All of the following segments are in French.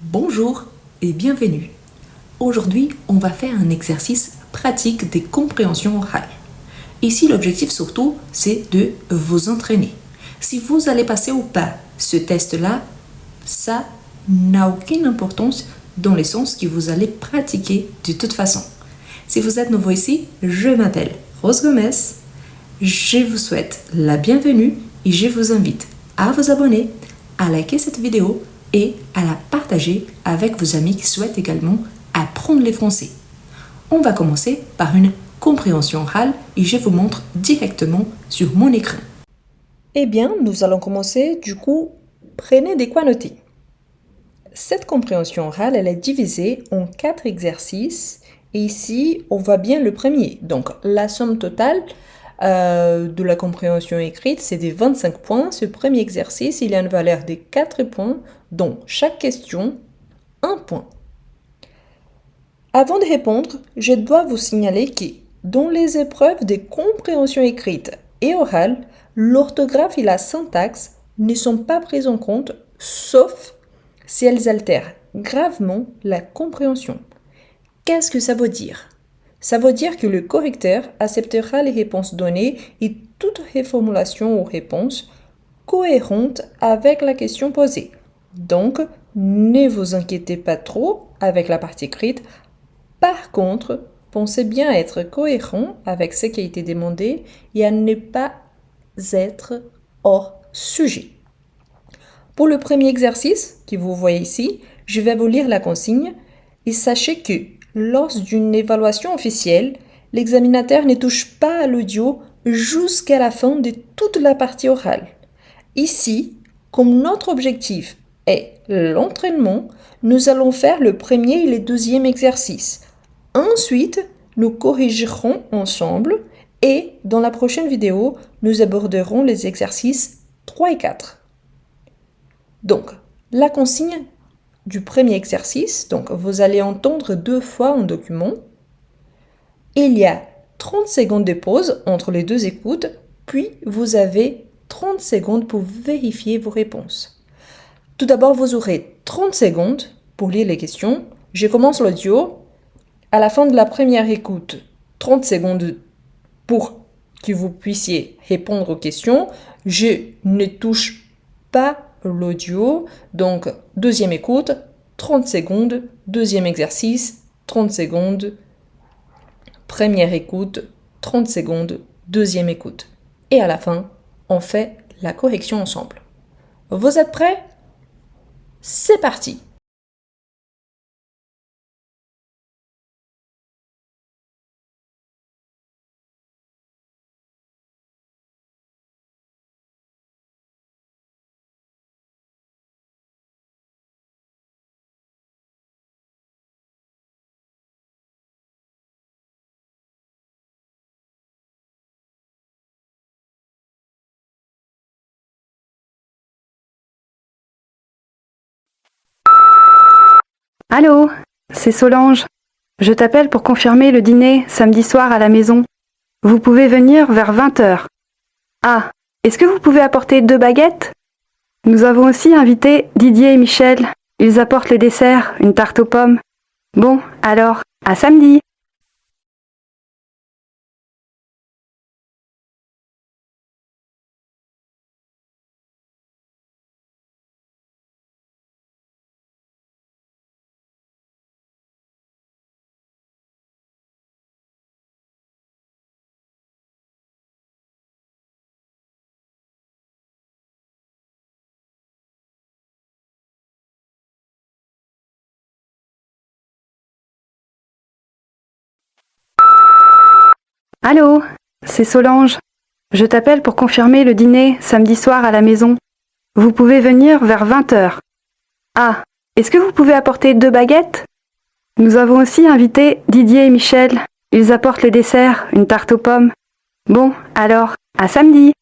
Bonjour et bienvenue. Aujourd'hui, on va faire un exercice pratique des compréhensions orales. Ici, l'objectif surtout, c'est de vous entraîner. Si vous allez passer ou pas ce test-là, ça n'a aucune importance dans le sens que vous allez pratiquer de toute façon. Si vous êtes nouveau ici, je m'appelle Rose Gomez. Je vous souhaite la bienvenue et je vous invite à vous abonner, à liker cette vidéo et à la partager avec vos amis qui souhaitent également apprendre le français. On va commencer par une compréhension orale et je vous montre directement sur mon écran. Eh bien, nous allons commencer, du coup, prenez des quoi noter. Cette compréhension orale, elle est divisée en 4 exercices et ici, on voit bien le premier. Donc, la somme totale de la compréhension écrite, c'est des 25 points. Ce premier exercice, il a une valeur de 4 points, dont chaque question, 1 point. Avant de répondre, je dois vous signaler que dans les épreuves de compréhension écrite et orale, l'orthographe et la syntaxe ne sont pas prises en compte, sauf si elles altèrent gravement la compréhension. Qu'est-ce que ça veut dire? Ça veut dire que le correcteur acceptera les réponses données et toute reformulation ou réponse cohérente avec la question posée. Donc, ne vous inquiétez pas trop avec la partie écrite. Par contre, pensez bien à être cohérent avec ce qui a été demandé et à ne pas être hors sujet. Pour le premier exercice que vous voyez ici, je vais vous lire la consigne et sachez que lors d'une évaluation officielle, l'examinateur ne touche pas à l'audio jusqu'à la fin de toute la partie orale. Ici, comme notre objectif est l'entraînement, nous allons faire le premier et le deuxième exercice. Ensuite, nous corrigerons ensemble et dans la prochaine vidéo, nous aborderons les exercices 3 et 4. Donc, la consigne du premier exercice, donc vous allez entendre 2 fois un document. Il y a 30 secondes de pause entre les 2 écoutes, puis vous avez 30 secondes pour vérifier vos réponses. Tout d'abord, vous aurez 30 secondes pour lire les questions. Je commence l'audio. À la fin de la première écoute, 30 secondes pour que vous puissiez répondre aux questions. Je ne touche pas l'audio. Donc, deuxième écoute, 30 secondes. Deuxième exercice, 30 secondes. Première écoute, 30 secondes. Deuxième écoute. Et à la fin, on fait la correction ensemble. Vous êtes prêts? C'est parti! Allô, c'est Solange. Je t'appelle pour confirmer le dîner samedi soir à la maison. Vous pouvez venir vers 20h. Ah, est-ce que vous pouvez apporter 2 baguettes? Nous avons aussi invité Didier et Michel. Ils apportent les desserts, une tarte aux pommes. Bon, alors, à samedi! Allô, c'est Solange. Je t'appelle pour confirmer le dîner samedi soir à la maison. Vous pouvez venir vers 20h. Ah, est-ce que vous pouvez apporter 2 baguettes? Nous avons aussi invité Didier et Michel. Ils apportent les desserts, une tarte aux pommes. Bon, alors, à samedi!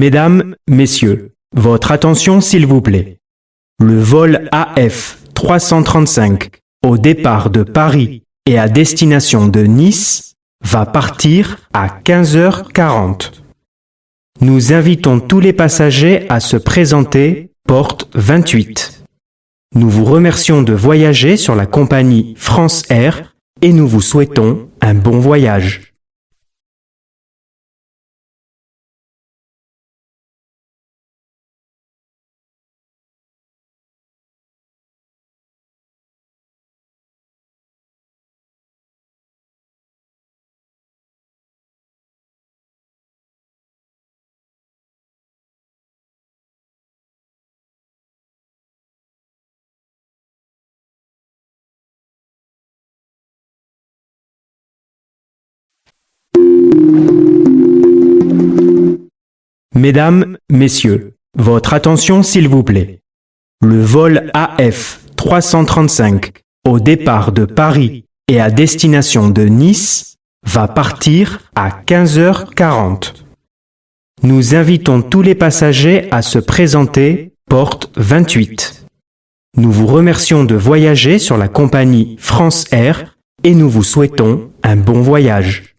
Mesdames, Messieurs, votre attention s'il vous plaît. Le vol AF 335 au départ de Paris et à destination de Nice va partir à 15h40. Nous invitons tous les passagers à se présenter porte 28. Nous vous remercions de voyager sur la compagnie France Air et nous vous souhaitons un bon voyage. Mesdames, Messieurs, votre attention s'il vous plaît. Le vol AF 335 au départ de Paris et à destination de Nice va partir à 15h40. Nous invitons tous les passagers à se présenter porte 28. Nous vous remercions de voyager sur la compagnie France Air et nous vous souhaitons un bon voyage.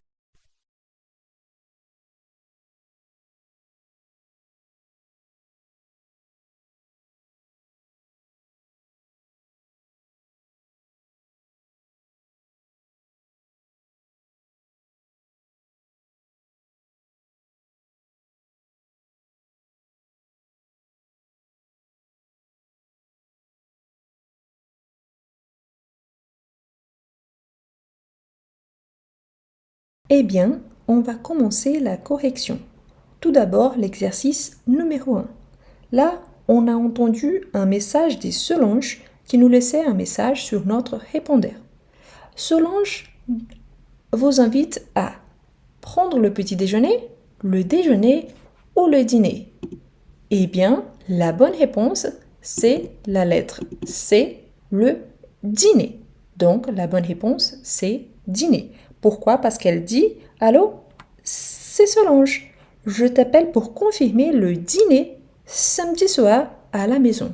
Eh bien, on va commencer la correction. Tout d'abord, l'exercice numéro 1. Là, on a entendu un message des Solange qui nous laissait un message sur notre répondeur. Solange vous invite à prendre le petit déjeuner, le déjeuner ou le dîner. Eh bien, la bonne réponse, c'est la lettre C, le dîner. Donc, la bonne réponse, c'est dîner. Pourquoi? Parce qu'elle dit « Allô, c'est Solange. Je t'appelle pour confirmer le dîner samedi soir à la maison. »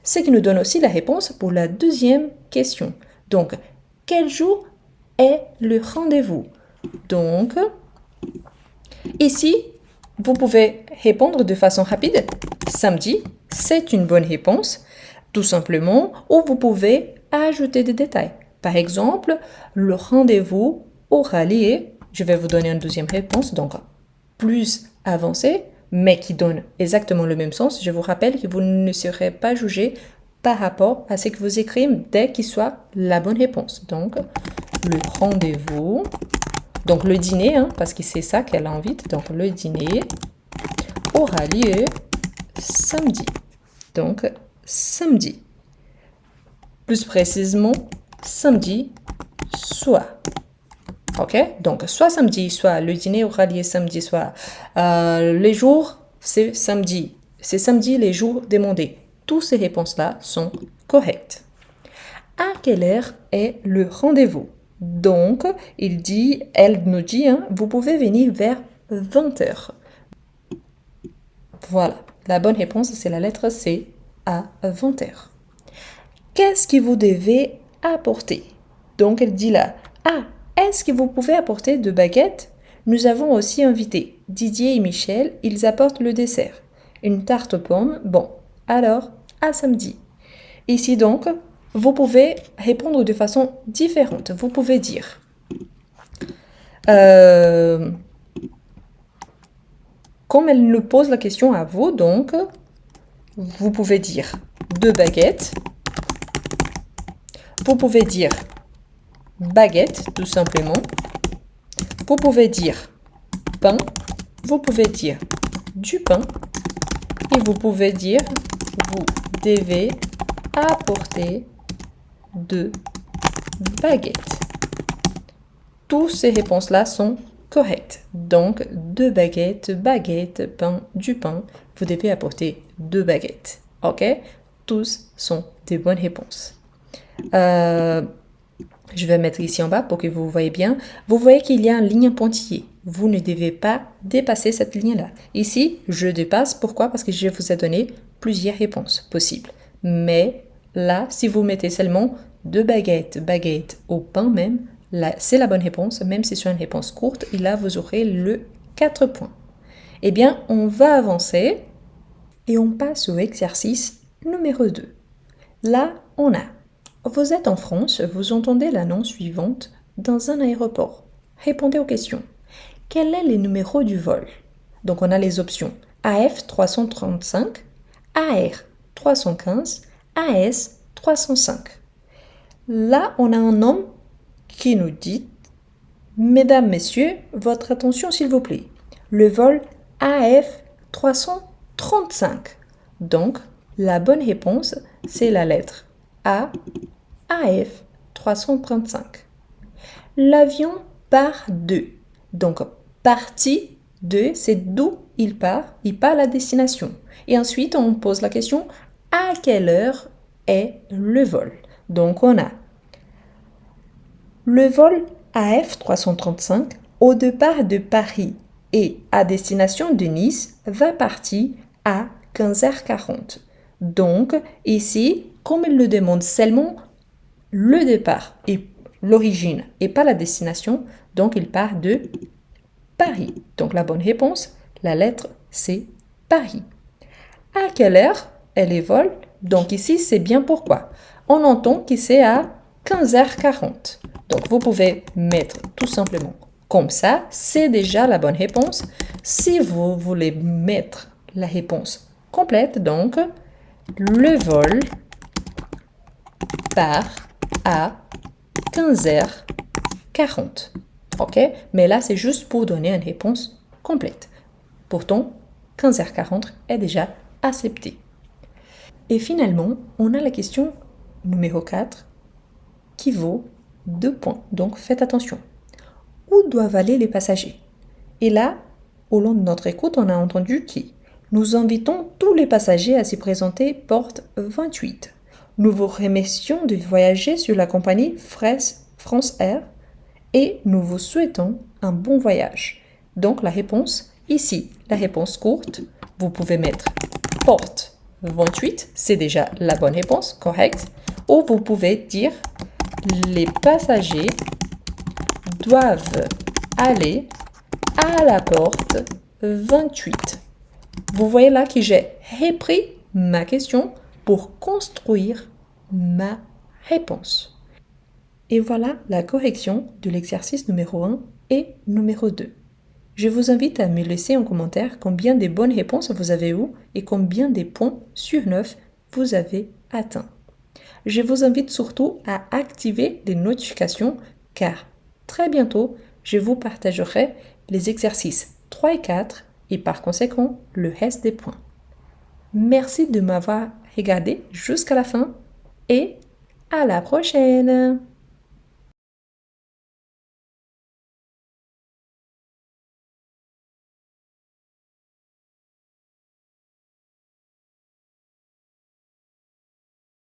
Ce qui nous donne aussi la réponse pour la deuxième question. Donc, quel jour est le rendez-vous? Donc, ici, vous pouvez répondre de façon rapide. Samedi, c'est une bonne réponse, tout simplement, ou vous pouvez ajouter des détails. Par exemple, le rendez-vous aura lieu, je vais vous donner une deuxième réponse, donc plus avancée, mais qui donne exactement le même sens. Je vous rappelle que vous ne serez pas jugé par rapport à ce que vous écrivez dès qu'il soit la bonne réponse. Donc, le rendez-vous, donc le dîner, parce que c'est ça qu'elle invite, donc le dîner aura lieu samedi. Donc, samedi. Plus précisément, samedi soir. Ok, donc soit samedi, soit le dîner aura lieu samedi soir. Les jours, c'est samedi. C'est samedi les jours demandés. Toutes ces réponses-là sont correctes. À quelle heure est le rendez-vous? Donc, elle nous dit, vous pouvez venir vers 20h. Voilà, la bonne réponse, c'est la lettre C, à 20h. Qu'est-ce que vous devez apporter? Donc, elle dit là, est-ce que vous pouvez apporter 2 baguettes? Nous avons aussi invité Didier et Michel, ils apportent le dessert. Une tarte aux pommes, bon, alors, à samedi. Ici donc, vous pouvez répondre de façon différente. Vous pouvez dire, comme elle nous pose la question à vous, donc, vous pouvez dire 2 baguettes. Vous pouvez dire baguette, tout simplement. Vous pouvez dire pain. Vous pouvez dire du pain. Et vous pouvez dire vous devez apporter 2 baguettes. Toutes ces réponses-là sont correctes. Donc, 2 baguettes, baguette, pain, du pain. Vous devez apporter 2 baguettes. Ok? Tous sont des bonnes réponses. Je vais mettre ici en bas pour que vous voyez bien. Vous voyez qu'il y a une ligne pointillée. vous ne devez pas dépasser cette ligne-là. Ici, je dépasse. Pourquoi? Parce que je vous ai donné plusieurs réponses possibles. Mais là, si vous mettez seulement 2 baguettes au pain même, là, c'est la bonne réponse, même si c'est une réponse courte. Et là, vous aurez le 4 points. Eh bien, on va avancer et on passe au exercice numéro 2. Là, on a. Vous êtes en France, vous entendez l'annonce suivante dans un aéroport. Répondez aux questions. Quel est le numéro du vol? Donc, on a les options AF 335, AR 315, AS 305. Là, on a un homme qui nous dit « Mesdames, Messieurs, votre attention s'il vous plaît. Le vol AF 335. » Donc, la bonne réponse, c'est la lettre A, AF 335. L'avion part de. Donc, partie de, c'est d'où il part à la destination. Et ensuite, on pose la question, à quelle heure est le vol? Donc, on a le vol AF 335 au départ de Paris et à destination de Nice va partir à 15h40. Donc, ici, comme il le demande seulement le départ et l'origine et pas la destination, donc il part de Paris. Donc, la bonne réponse, la lettre C, Paris. À quelle heure est le vol? Donc, ici, c'est bien pourquoi. On entend que c'est à 15h40. Donc, vous pouvez mettre tout simplement comme ça. C'est déjà la bonne réponse. Si vous voulez mettre la réponse complète, donc, le vol part à 15h40. OK? Mais là, c'est juste pour donner une réponse complète. Pourtant, 15h40 est déjà accepté. Et finalement, on a la question numéro 4 qui vaut 2 points. Donc, faites attention. Où doivent aller les passagers? Et là, au long de notre écoute, on a entendu qui? Nous invitons tous les passagers à s'y présenter porte 28. Nous vous remercions de voyager sur la compagnie France Air et nous vous souhaitons un bon voyage. Donc, la réponse, ici, la réponse courte, vous pouvez mettre porte 28, c'est déjà la bonne réponse, correcte. Ou vous pouvez dire les passagers doivent aller à la porte 28. Vous voyez là que j'ai repris ma question pour construire ma réponse. Et voilà la correction de l'exercice numéro 1 et numéro 2. Je vous invite à me laisser en commentaire combien de bonnes réponses vous avez eues et combien de points sur 9 vous avez atteints. Je vous invite surtout à activer les notifications car très bientôt, je vous partagerai les exercices 3 et 4 et par conséquent le reste des points. Merci de m'avoir regardé jusqu'à la fin et à la prochaine!